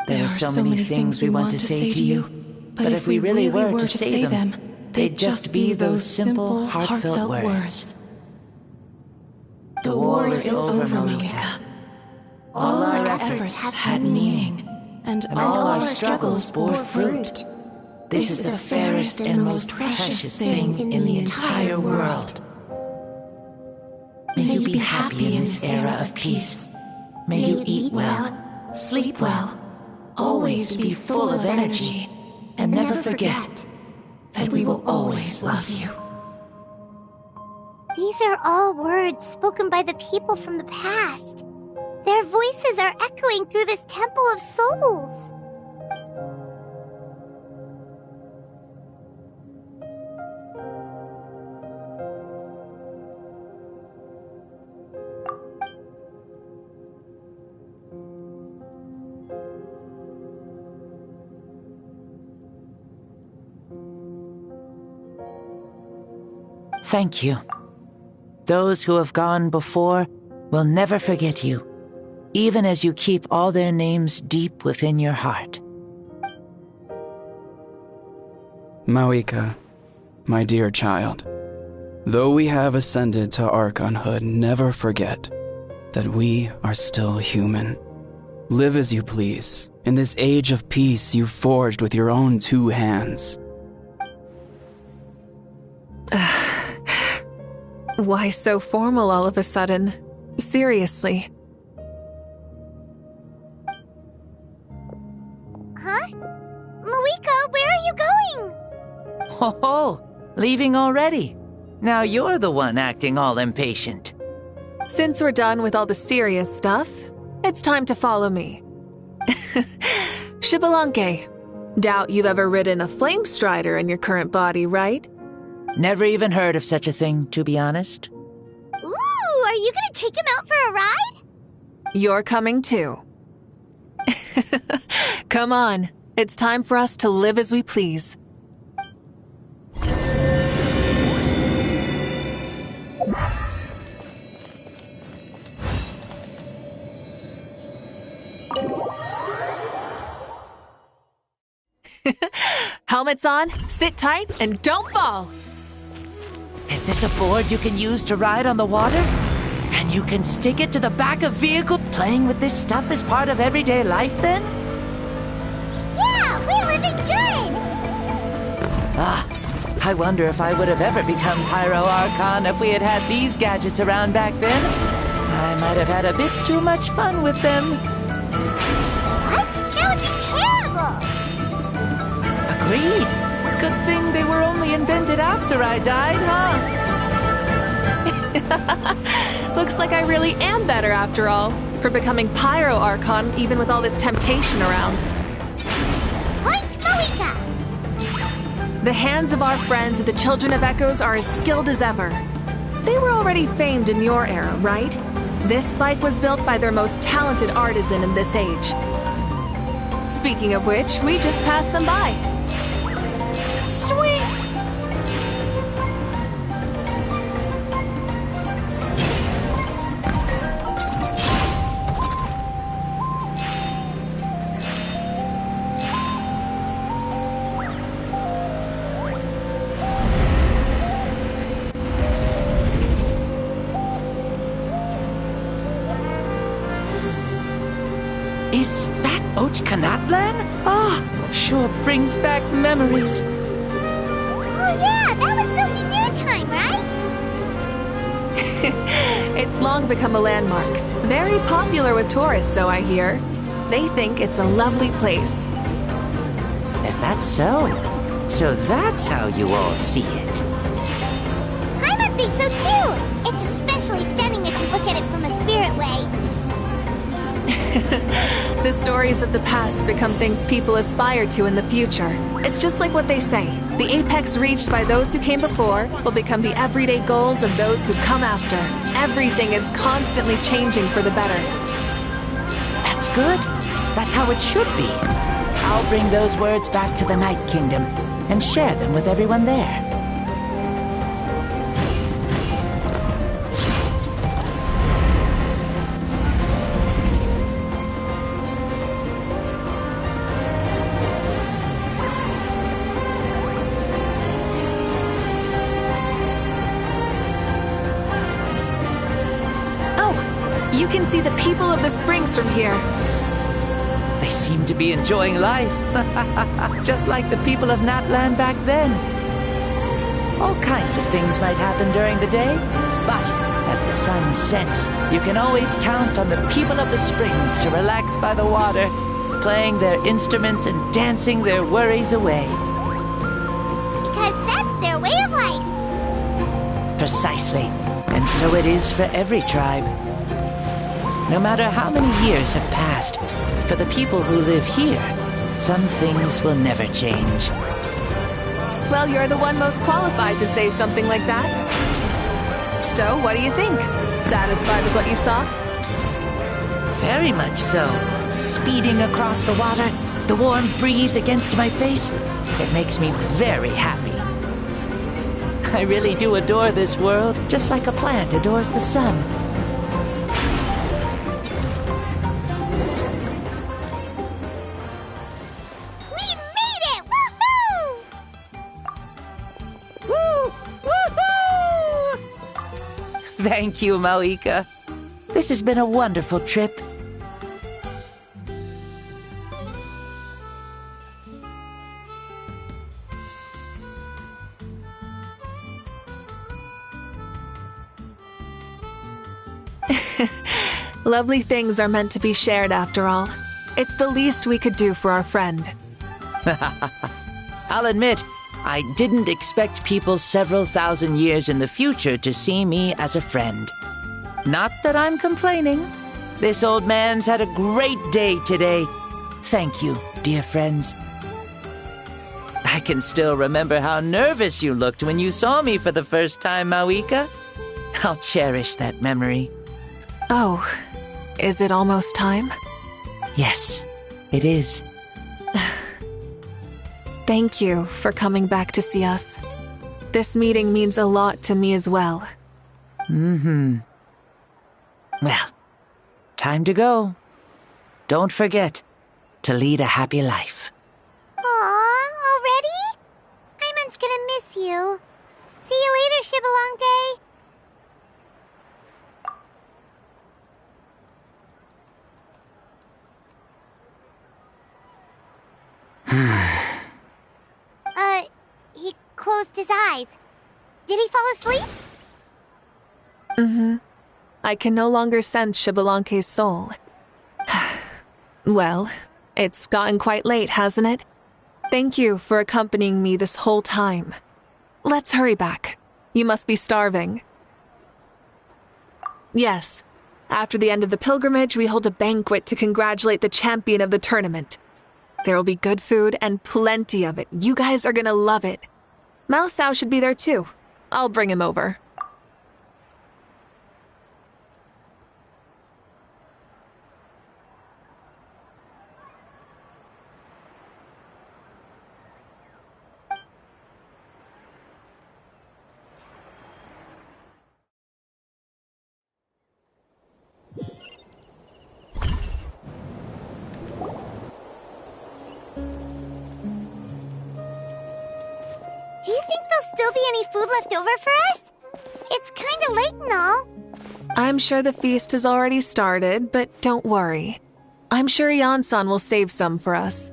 There are so many things we want to say to you, but if we really were to say them, they'd just be those simple, heartfelt words. The war is over, Mavuika. All our efforts had meaning, and all our struggles bore fruit. This is the fairest and most precious thing in the entire world. May you be happy in this era of peace. May you eat well, sleep well, always be full of energy, and never forget that we will always love you. These are all words spoken by the people from the past. Their voices are echoing through this Temple of Souls. Thank you. Those who have gone before will never forget you, even as you keep all their names deep within your heart. Mavuika, my dear child, though we have ascended to Archonhood, never forget that we are still human. Live as you please, in this age of peace you forged with your own 2 hands. Why so formal all of a sudden? Seriously. Huh? Mavuika, where are you going? Oh, leaving already? Now you're the one acting all impatient. Since we're done with all the serious stuff, it's time to follow me. Xbalanque, doubt you've ever ridden a flame strider in your current body, right? Never even heard of such a thing, to be honest. Ooh, are you gonna take him out for a ride? You're coming too. Come on, it's time for us to live as we please. Helmets on, sit tight, and don't fall! As Is this a board you can use to ride on the water? And you can stick it to the back of vehicle? Playing with this stuff is part of everyday life then? Yeah, we're living good! Ah, I wonder if I would have ever become Pyro Archon if we had had these gadgets around back then. I might have had a bit too much fun with them. What? That would be terrible! Agreed. Good thing they were only invented after I died, huh? Looks like I really am better after all, for becoming Pyro Archon even with all this temptation around. Point Mavuika! The hands of our friends at the Children of Echoes are as skilled as ever. They were already famed in your era, right? This bike was built by their most talented artisan in this age. Speaking of which, we just passed them by. Sweet! Is that Ochkanatlan? Ah, sure brings back memories. Oh yeah, that was built in your time, right? It's long become a landmark. Very popular with tourists, so I hear. They think it's a lovely place. Is that so? So that's how you all see it. Paimon thinks so too! It's especially stunning if you look at it from a spirit way. The stories of the past become things people aspire to in the future. It's just like what they say. The apex reached by those who came before will become the everyday goals of those who come after. Everything is constantly changing for the better. That's good. That's how it should be. I'll bring those words back to the Night Kingdom and share them with everyone there. You can see the people of the springs from here. They seem to be enjoying life. Just like the people of Natland back then. All kinds of things might happen during the day, but as the sun sets, you can always count on the people of the springs to relax by the water, playing their instruments and dancing their worries away. Because that's their way of life. Precisely. And so it is for every tribe. No matter how many years have passed, for the people who live here, some things will never change. Well, you're the one most qualified to say something like that. So, what do you think? Satisfied with what you saw? Very much so. Speeding across the water, the warm breeze against my face, it makes me very happy. I really do adore this world, just like a plant adores the sun. Thank you, Mavuika. This has been a wonderful trip. Lovely things are meant to be shared after all. It's the least we could do for our friend. I'll admit, I didn't expect people several thousand years in the future to see me as a friend. Not that I'm complaining. This old man's had a great day today. Thank you, dear friends. I can still remember how nervous you looked when you saw me for the first time, Mavuika. I'll cherish that memory. Oh, is it almost time? Yes, it is. Thank you for coming back to see us. This meeting means a lot to me as well. Well, time to go. Don't forget to lead a happy life. Aw, already? Paimon's gonna miss you. See you later, Shibalonke? He closed his eyes. Did he fall asleep? Mm-hmm. I can no longer sense Shibalonke's soul. Well, it's gotten quite late, hasn't it? Thank you for accompanying me this whole time. Let's hurry back. You must be starving. Yes. After the end of the pilgrimage, we hold a banquet to congratulate the champion of the tournament. There will be good food and plenty of it. You guys are gonna love it. Mao Sao should be there too. I'll bring him over. Do you think there'll still be any food left over for us? It's kinda late and all. I'm sure the feast has already started, but don't worry. I'm sure Yansan will save some for us.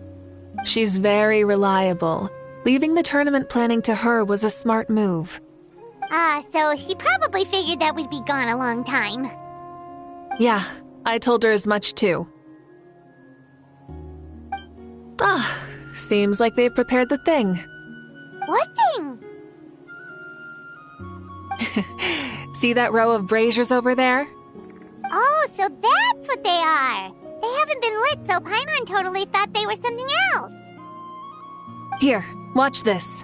She's very reliable. Leaving the tournament planning to her was a smart move. So she probably figured that we'd be gone a long time. Yeah, I told her as much too. Seems like they've prepared the thing. What thing? See that row of braziers over there? Oh, so that's what they are. They haven't been lit, so Paimon totally thought they were something else. Here, watch this.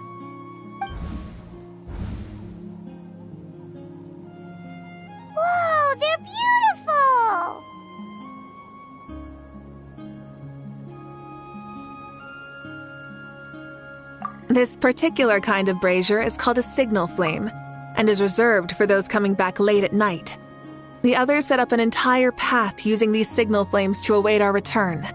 Whoa, they're beautiful! This particular kind of brazier is called a signal flame, and is reserved for those coming back late at night. The others set up an entire path using these signal flames to await our return.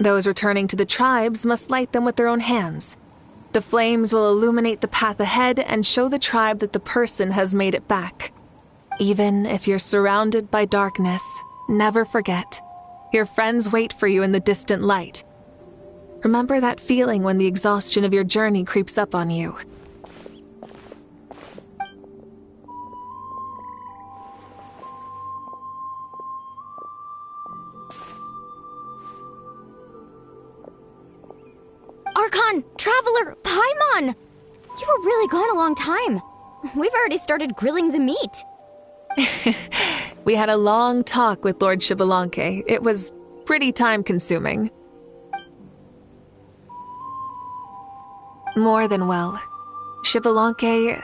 Those returning to the tribes must light them with their own hands. The flames will illuminate the path ahead and show the tribe that the person has made it back. Even if you're surrounded by darkness, never forget. Your friends wait for you in the distant light. Remember that feeling when the exhaustion of your journey creeps up on you. Archon! Traveler! Paimon! You were really gone a long time. We've already started grilling the meat. We had a long talk with Lord Shibalonke. It was pretty time-consuming. More than well. Shibalonke,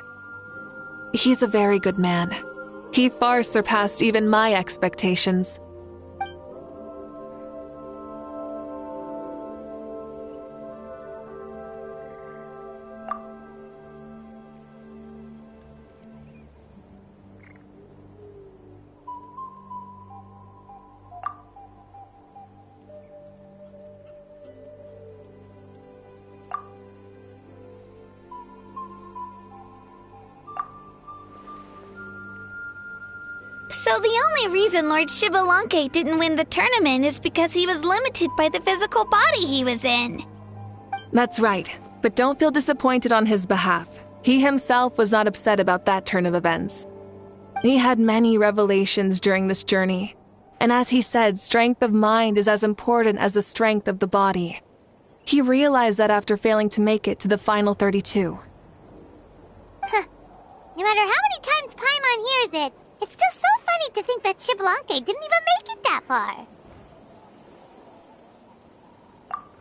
he's a very good man. He far surpassed even my expectations. So the only reason Lord Shibalanke didn't win the tournament is because he was limited by the physical body he was in. That's right, but don't feel disappointed on his behalf. He himself was not upset about that turn of events. He had many revelations during this journey, and as he said, strength of mind is as important as the strength of the body. He realized that after failing to make it to the final 32. Huh. No matter how many times Paimon hears it, it's still so funny to think that Shibalanke didn't even make it that far.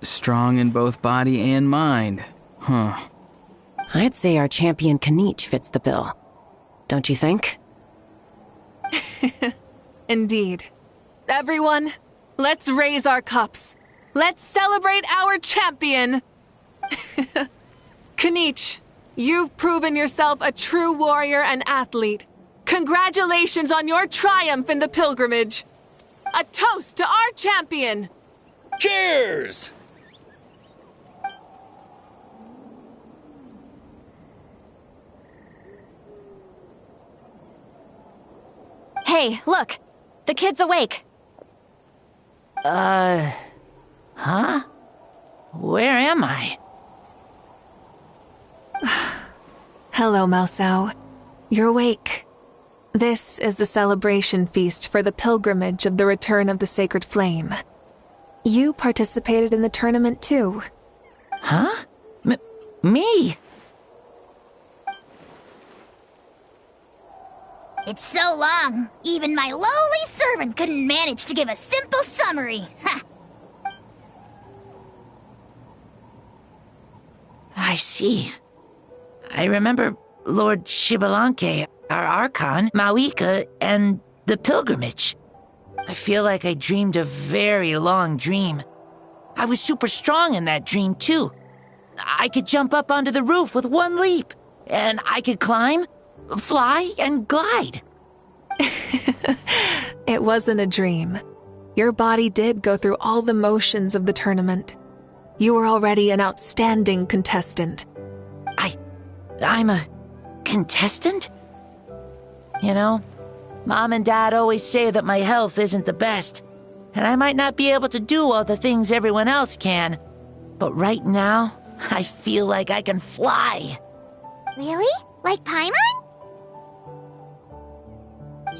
Strong in both body and mind. Huh. I'd say our champion Kanich fits the bill. Don't you think? Indeed. Everyone, let's raise our cups. Let's celebrate our champion! Kanich, you've proven yourself a true warrior and athlete. Congratulations on your triumph in the pilgrimage. A toast to our champion! Cheers! Hey, look! The kid's awake! Huh? Where am I? Hello, Mausau. You're awake. This is the celebration feast for the pilgrimage of the return of the sacred flame. You participated in the tournament too. Huh? Me? It's so long, even my lowly servant couldn't manage to give a simple summary. Ha! I see. I remember Lord Shibalanke, our Archon, Mavuika, and the pilgrimage. I feel like I dreamed a very long dream. I was super strong in that dream, too. I could jump up onto the roof with one leap, and I could climb, fly, and glide. It wasn't a dream. Your body did go through all the motions of the tournament. You were already an outstanding contestant. I'm a contestant? You know, Mom and Dad always say that my health isn't the best, and I might not be able to do all the things everyone else can. But right now, I feel like I can fly. Really? Like Paimon?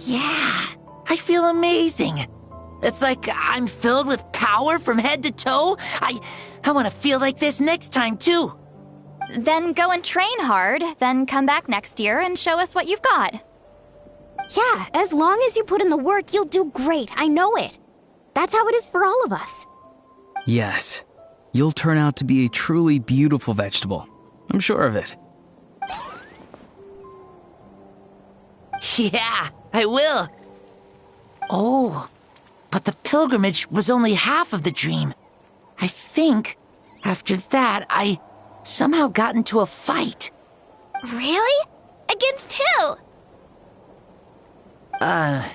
Yeah, I feel amazing. It's like I'm filled with power from head to toe. I want to feel like this next time, too. Then go and train hard, then come back next year and show us what you've got. Yeah, as long as you put in the work, you'll do great. I know it. That's how it is for all of us. Yes. You'll turn out to be a truly beautiful vegetable. I'm sure of it. Yeah, I will. Oh, but the pilgrimage was only half of the dream. I think after that, I somehow got into a fight. Really? Against who? I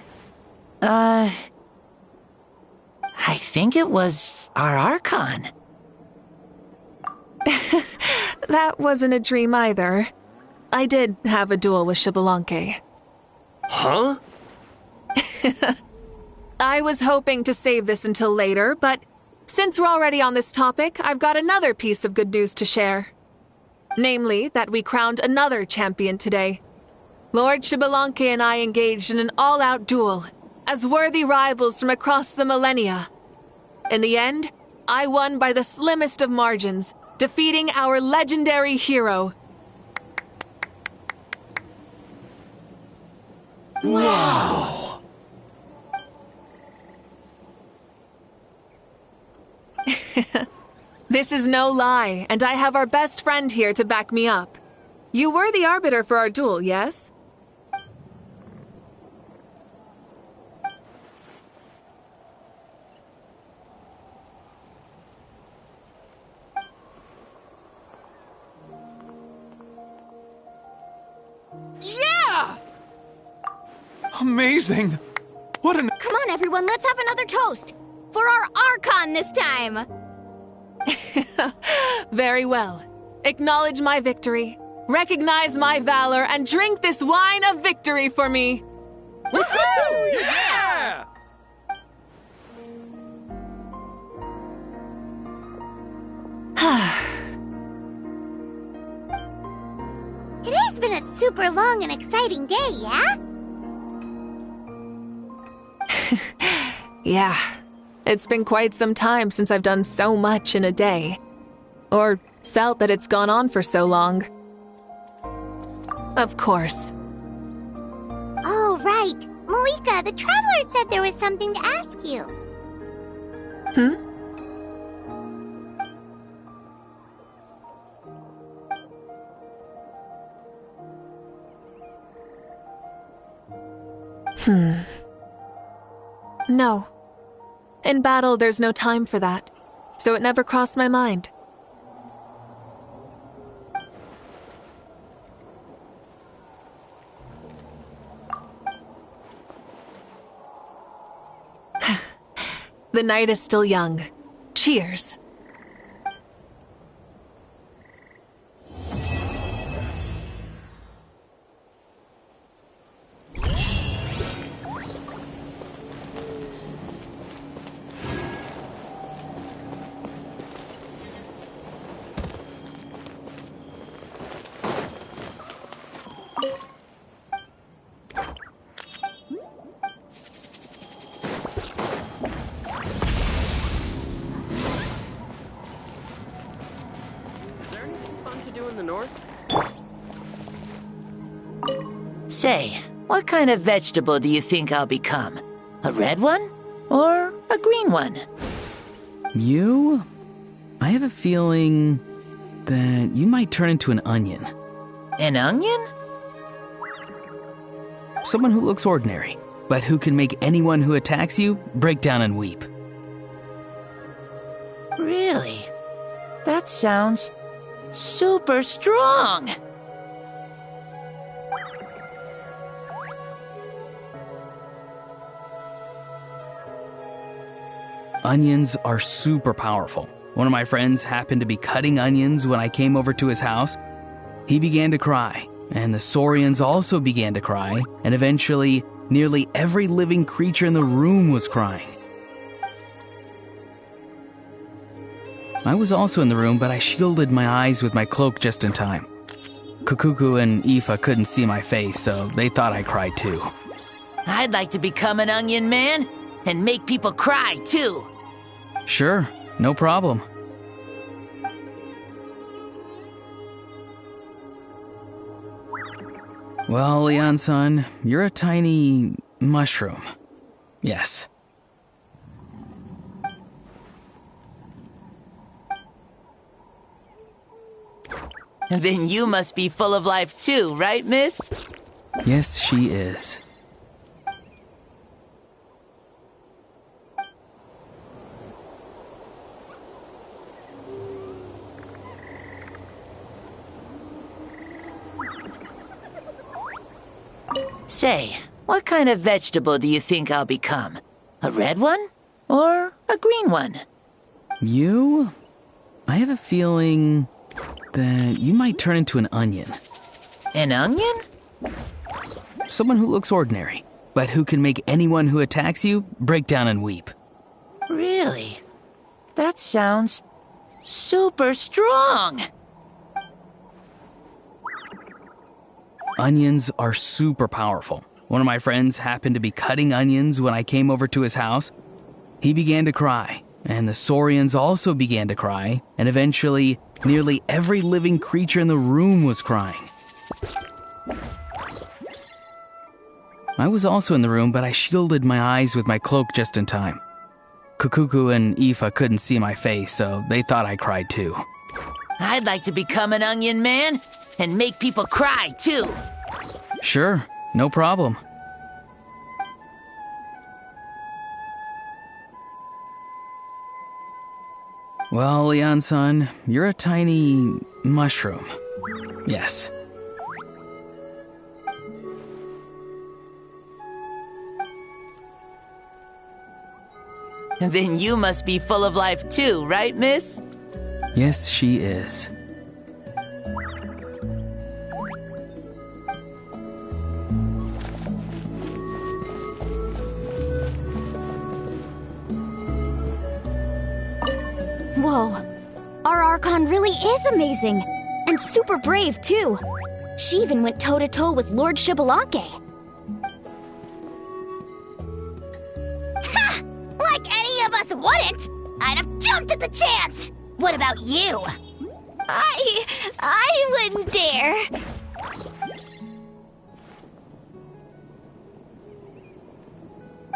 think it was our Archon. That wasn't a dream either. I did have a duel with Shibalanke. Huh? I was hoping to save this until later, but since we're already on this topic, I've got another piece of good news to share. Namely, that we crowned another champion today. Lord Shibalanke and I engaged in an all-out duel, as worthy rivals from across the millennia. In the end, I won by the slimmest of margins, defeating our legendary hero. Wow! This is no lie, and I have our best friend here to back me up. You were the arbiter for our duel, yes? Yeah! Amazing! What an... Come on, everyone, let's have another toast. For our Archon this time. Very well. Acknowledge my victory, recognize my valor, and drink this wine of victory for me. Woohoo! Yeah! Today's been a super long and exciting day, yeah? Yeah. It's been quite some time since I've done so much in a day. Or felt that it's gone on for so long. Of course. Oh, right. Mavuika, the Traveler said there was something to ask you. No. In battle, there's no time for that, so it never crossed my mind. The night is still young. Cheers. Say, what kind of vegetable do you think I'll become? A red one? Or a green one? You? I have a feeling that you might turn into an onion. An onion? Someone who looks ordinary, but who can make anyone who attacks you break down and weep. Really? That sounds super strong! Onions are super powerful. One of my friends happened to be cutting onions when I came over to his house. He began to cry, and the Saurians also began to cry, and eventually, nearly every living creature in the room was crying. I was also in the room, but I shielded my eyes with my cloak just in time. Kukuku and Aoife couldn't see my face, so they thought I cried too. I'd like to become an onion man and make people cry too. Sure, no problem. Well, Leon-san, you're a tiny mushroom. Yes. Then you must be full of life too, right, miss? Yes, she is. Say, what kind of vegetable do you think I'll become? A red one? Or a green one? You? I have a feeling that you might turn into an onion. An onion? Someone who looks ordinary, but who can make anyone who attacks you break down and weep. Really? That sounds super strong! Onions are super powerful. One of my friends happened to be cutting onions when I came over to his house. He began to cry, and the Saurians also began to cry, and eventually, nearly every living creature in the room was crying. I was also in the room, but I shielded my eyes with my cloak just in time. Kukuku and Aoife couldn't see my face, so they thought I cried too. I'd like to become an onion man and make people cry too. Sure, no problem. Well, Leon-san, you're a tiny mushroom. Yes. Then you must be full of life too, right, miss? Yes, she is. Whoa. Our Archon really is amazing. And super brave, too. She even went toe-to-toe with Lord Shibalanke. Ha! Like any of us wouldn't! I'd have jumped at the chance! What about you? I wouldn't dare.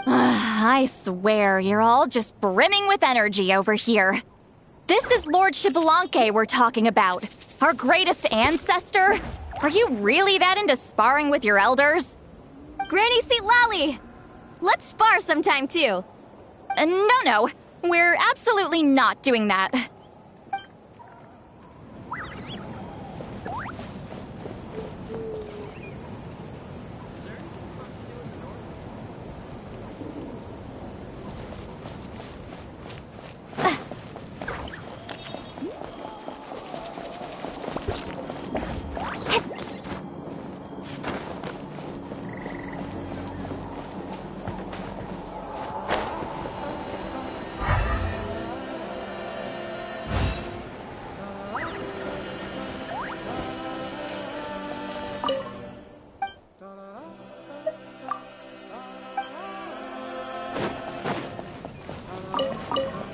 I swear, you're all just brimming with energy over here. This is Lord Shibalanke we're talking about. Our greatest ancestor? Are you really that into sparring with your elders? Granny Seat Lolly! Let's spar sometime, too. No. We're absolutely not doing that.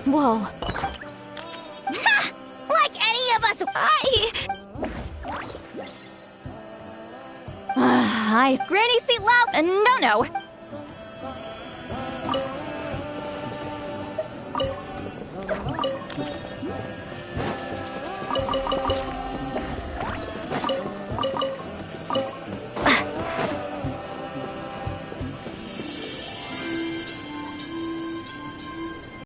Whoa. Ha! Like any of us... Granny Seat Lolly! No.